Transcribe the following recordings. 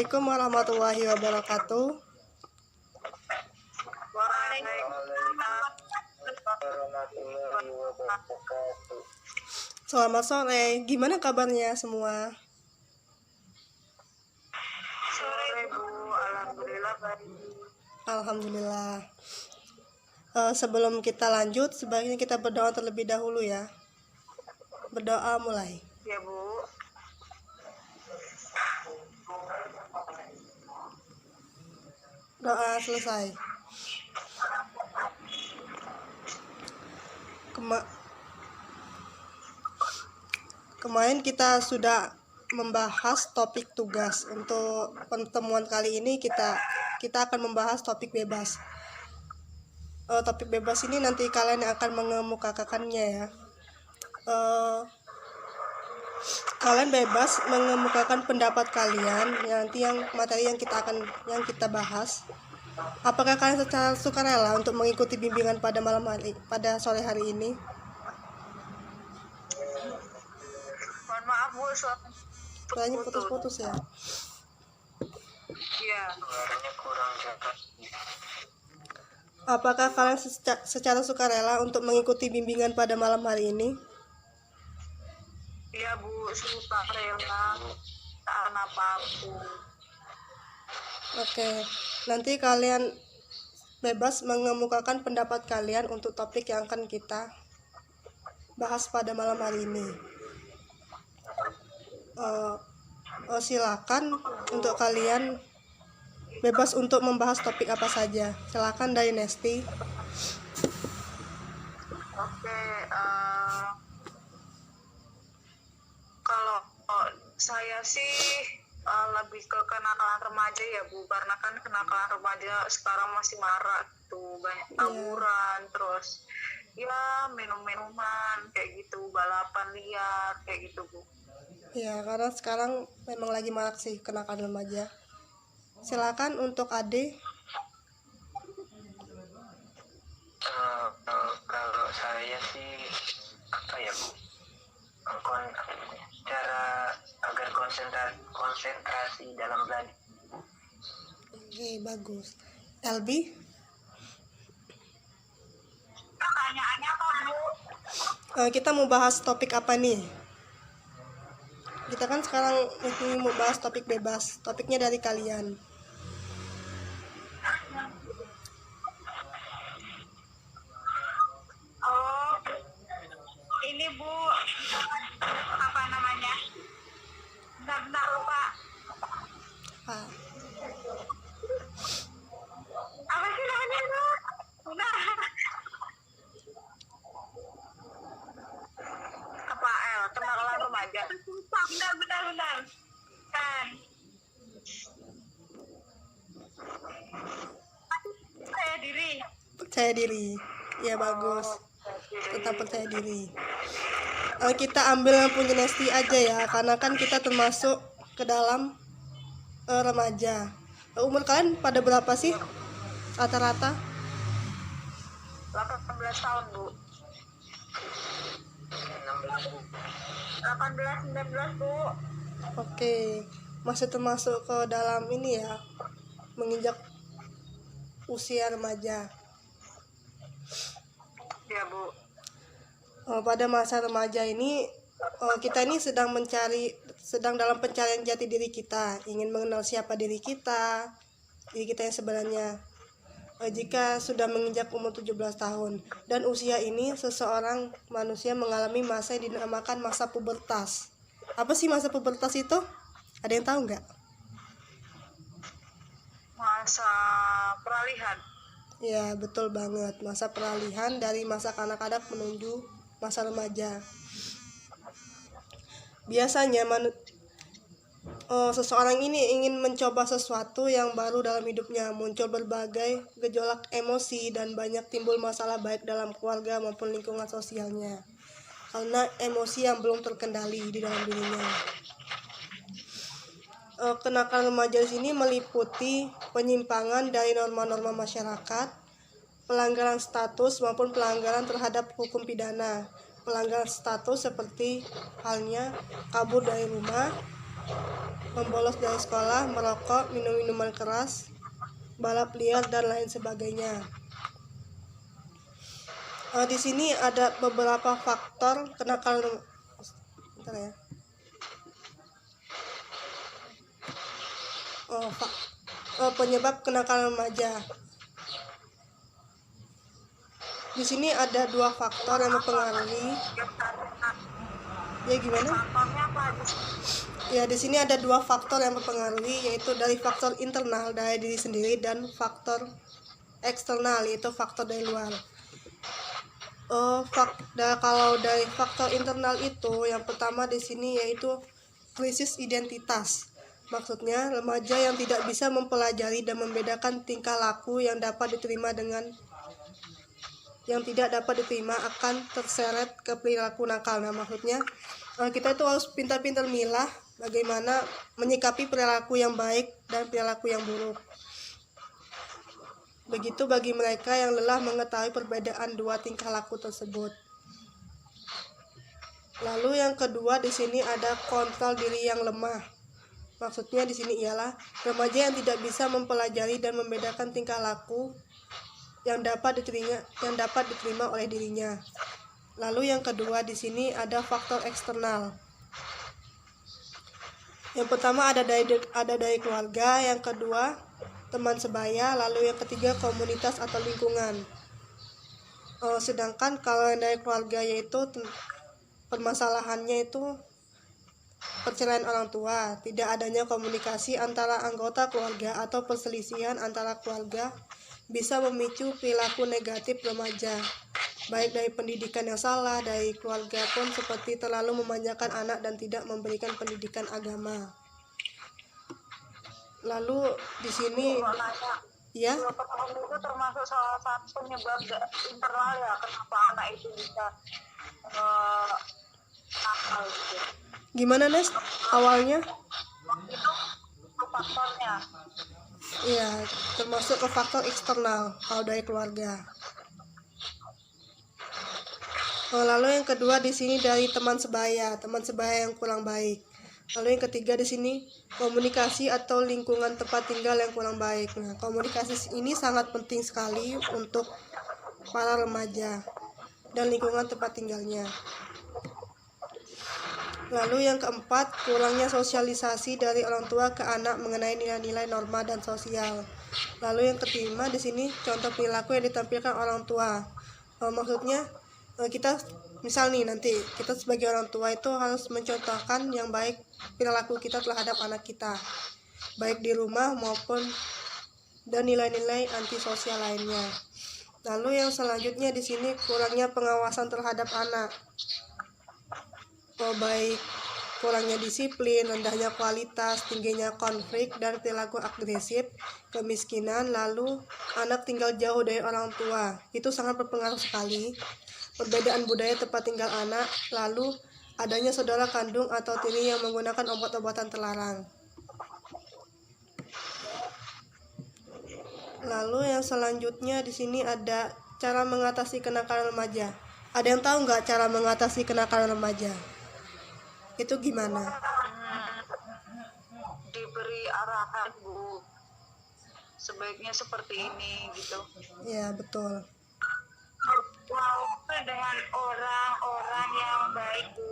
Assalamualaikum warahmatullahi wabarakatuh. Selamat sore, gimana kabarnya semua? Sore Bu, alhamdulillah baik. Alhamdulillah. Sebelum kita lanjut, sebaiknya kita berdoa terlebih dahulu ya. Berdoa mulai. Ya Bu. Doa selesai. Kemarin kita sudah membahas topik tugas. Untuk pertemuan kali ini kita akan membahas topik bebas. Topik bebas ini nanti kalian yang akan mengemukakannya ya. Kalian bebas mengemukakan pendapat kalian nanti yang materi yang kita bahas. Apakah kalian secara sukarela untuk mengikuti bimbingan pada sore hari ini? Mohon maaf Bu, Suaranya putus-putus ya. Iya. Suaranya kurang jelas. Apakah kalian secara sukarela untuk mengikuti bimbingan pada malam hari ini? Iya Bu, sukarela, tahan apapun. Oke, nanti kalian bebas mengemukakan pendapat kalian untuk topik yang akan kita bahas pada malam hari ini. Silakan untuk kalian bebas untuk membahas topik apa saja. Silakan dari Nesti. Oke, kalau saya sih lebih ke kenakalan remaja ya Bu, karena kan kenakalan remaja sekarang masih marak tuh, banyak tawuran, terus ya minum-minuman kayak gitu, balapan liar kayak gitu Bu. Ya, karena sekarang memang lagi marak sih kenakalan remaja. Silakan untuk Ade. Kalau saya sih apa ya Bu, cara agar konsentrasi dalam belajar. Oke, bagus. Elbi. Pertanyaannya apa Bu? Kita mau bahas topik apa nih? Kita kan sekarang mau bahas topik bebas. Topiknya dari kalian. Oh, ini Bu, apa namanya? Bentar lupa. Apa sih namanya Bu? Bentar. Apa kenakalan remaja? Bentar. Kan. Percaya diri. Ya bagus. Tetap percaya diri. Kita ambil yang punya Nesti aja ya, karena kan kita termasuk ke dalam remaja. Umur kalian pada berapa sih rata-rata? 18 tahun Bu. 18-19 Bu. Oke, masih termasuk ke dalam ini ya, menginjak usia remaja. Ya Bu. Pada masa remaja ini kita ini sedang dalam pencarian jati diri kita, ingin mengenal siapa diri kita yang sebenarnya. Jika sudah menginjak umur 17 tahun dan usia ini seseorang manusia mengalami masa yang dinamakan masa pubertas. Apa sih masa pubertas itu? Ada yang tahu nggak? Masa peralihan. Ya, betul banget. Masa peralihan dari masa kanak-kanak menuju masa remaja. Biasanya seseorang ini ingin mencoba sesuatu yang baru dalam hidupnya, muncul berbagai gejolak emosi dan banyak timbul masalah baik dalam keluarga maupun lingkungan sosialnya karena emosi yang belum terkendali di dalam dirinya. Kenakalan remaja di sini meliputi penyimpangan dari norma-norma masyarakat, pelanggaran status maupun pelanggaran terhadap hukum pidana. Pelanggaran status seperti halnya kabur dari rumah, membolos dari sekolah, merokok, minum minuman keras, balap liar dan lain sebagainya. Di sini ada beberapa faktor kenakalan. Bentar ya. Penyebab kenakalan remaja. Di sini ada 2 faktor yang mempengaruhi. Ya gimana? Faktornya apa aja? Ya, di sini ada 2 faktor yang mempengaruhi, yaitu dari faktor internal dari diri sendiri dan faktor eksternal, yaitu faktor dari luar. Kalau dari faktor internal itu, yang pertama di sini yaitu krisis identitas. Maksudnya, remaja yang tidak bisa mempelajari dan membedakan tingkah laku yang dapat diterima dengan yang tidak dapat diterima akan terseret ke perilaku nakal. Nah, maksudnya kita itu harus pintar-pintar milah bagaimana menyikapi perilaku yang baik dan perilaku yang buruk. Begitu bagi mereka yang lelah mengetahui perbedaan 2 tingkah laku tersebut. Lalu yang kedua di sini ada kontrol diri yang lemah. Maksudnya di sini ialah remaja yang tidak bisa mempelajari dan membedakan tingkah laku yang dapat diterima oleh dirinya. Lalu yang kedua di sini ada faktor eksternal. Yang pertama ada dari keluarga, yang kedua teman sebaya, lalu yang ketiga komunitas atau lingkungan. Sedangkan kalau yang dari keluarga yaitu permasalahannya itu perceraian orang tua, tidak adanya komunikasi antara anggota keluarga atau perselisihan antara keluarga bisa memicu perilaku negatif remaja, baik dari pendidikan yang salah, dari keluarga pun seperti terlalu memanjakan anak dan tidak memberikan pendidikan agama. Lalu di sini ya, Pertemuan itu termasuk salah satu penyebab internal ya, kenapa anak itu bisa nakal gitu. gimana Nes awalnya? Itu faktornya. Iya, termasuk ke faktor eksternal kalau dari keluarga. Lalu yang kedua di sini dari teman sebaya yang kurang baik. Lalu yang ketiga di sini komunikasi atau lingkungan tempat tinggal yang kurang baik. Nah, komunikasi ini sangat penting sekali untuk para remaja dan lingkungan tempat tinggalnya. Lalu yang keempat, kurangnya sosialisasi dari orang tua ke anak mengenai nilai-nilai norma dan sosial. Lalu yang kelima di sini contoh perilaku yang ditampilkan orang tua. Maksudnya kita misal nih nanti kita sebagai orang tua itu harus mencontohkan yang baik perilaku kita terhadap anak kita, baik di rumah maupun dan nilai-nilai antisosial lainnya. Lalu yang selanjutnya di sini kurangnya pengawasan terhadap anak. Baik kurangnya disiplin, rendahnya kualitas, tingginya konflik dan perilaku agresif, kemiskinan, lalu anak tinggal jauh dari orang tua. Itu sangat berpengaruh sekali. Perbedaan budaya tempat tinggal anak, lalu adanya saudara kandung atau tiri yang menggunakan obat-obatan terlarang. Lalu yang selanjutnya di sini ada cara mengatasi kenakalan remaja. Ada yang tahu nggak cara mengatasi kenakalan remaja? Itu gimana? Diberi arahan, Bu, sebaiknya seperti ini gitu. Ya, betul. Dengan orang-orang yang baik, Bu.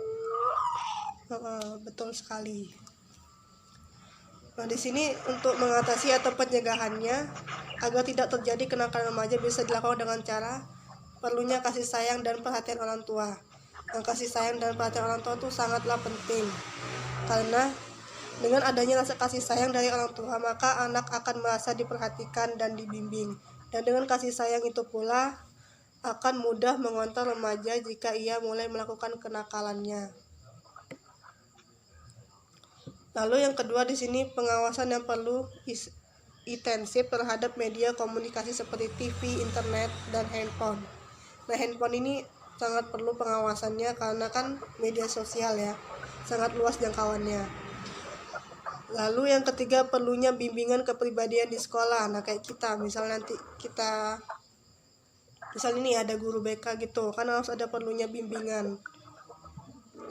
Betul sekali. Nah, di sini untuk mengatasi atau pencegahannya agar tidak terjadi kenakalan remaja bisa dilakukan dengan cara perlunya kasih sayang dan perhatian orang tua. Yang kasih sayang dan perhatian orang tua itu sangatlah penting, karena dengan adanya rasa kasih sayang dari orang tua maka anak akan merasa diperhatikan dan dibimbing, dan dengan kasih sayang itu pula akan mudah mengontrol remaja jika ia mulai melakukan kenakalannya. Lalu yang kedua di sini pengawasan yang perlu intensif terhadap media komunikasi seperti TV, internet, dan handphone. Nah, handphone ini sangat perlu pengawasannya karena kan media sosial ya, sangat luas jangkauannya. Lalu yang ketiga perlunya bimbingan kepribadian di sekolah. Nah, kayak kita misalnya nanti misal ini ada guru BK gitu kan harus ada perlunya bimbingan.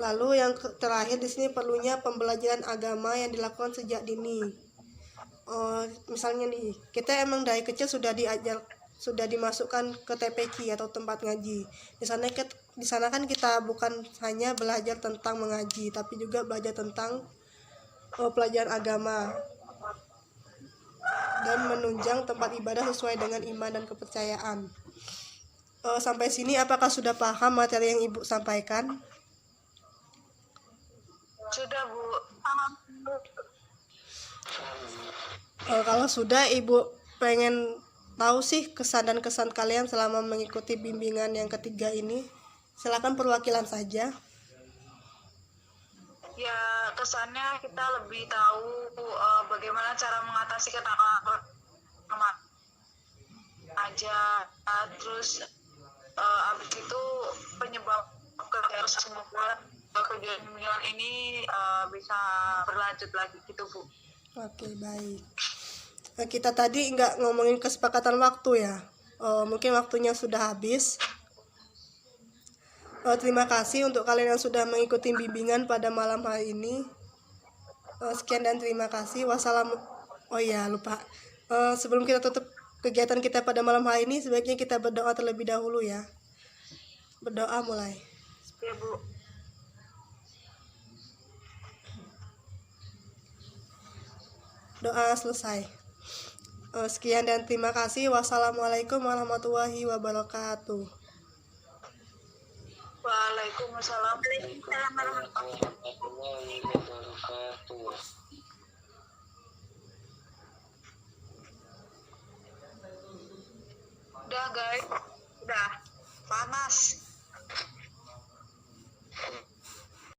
Lalu yang terakhir di sini perlunya pembelajaran agama yang dilakukan sejak dini. Misalnya nih, kita emang dari kecil sudah dimasukkan ke TPQ atau tempat ngaji. Di sana kan kita bukan hanya belajar tentang mengaji, tapi juga belajar tentang pelajaran agama dan menunjang tempat ibadah sesuai dengan iman dan kepercayaan. Sampai sini apakah sudah paham materi yang Ibu sampaikan? Sudah, Bu. Kalau sudah, Ibu pengen tahu sih kesan dan kesan kalian selama mengikuti bimbingan yang ketiga ini. Silakan perwakilan saja. Ya, kesannya kita lebih tahu bagaimana cara mengatasi kenakalan aja. Terus abis itu penyebab semua kejadian ini bisa berlanjut lagi gitu, Bu. Oke, baik. Kita tadi nggak ngomongin kesepakatan waktu ya. Mungkin waktunya sudah habis. Terima kasih untuk kalian yang sudah mengikuti bimbingan pada malam hari ini. Sekian dan terima kasih. Oh iya, lupa. Sebelum kita tutup kegiatan kita pada malam hari ini, sebaiknya kita berdoa terlebih dahulu ya. Berdoa mulai. Ya, Bu. Doa selesai. Sekian dan terima kasih. Wassalamualaikum warahmatullahi wabarakatuh. Waalaikumsalam. warahmatullahi wabarakatuh. Udah, guys. Udah. Panas.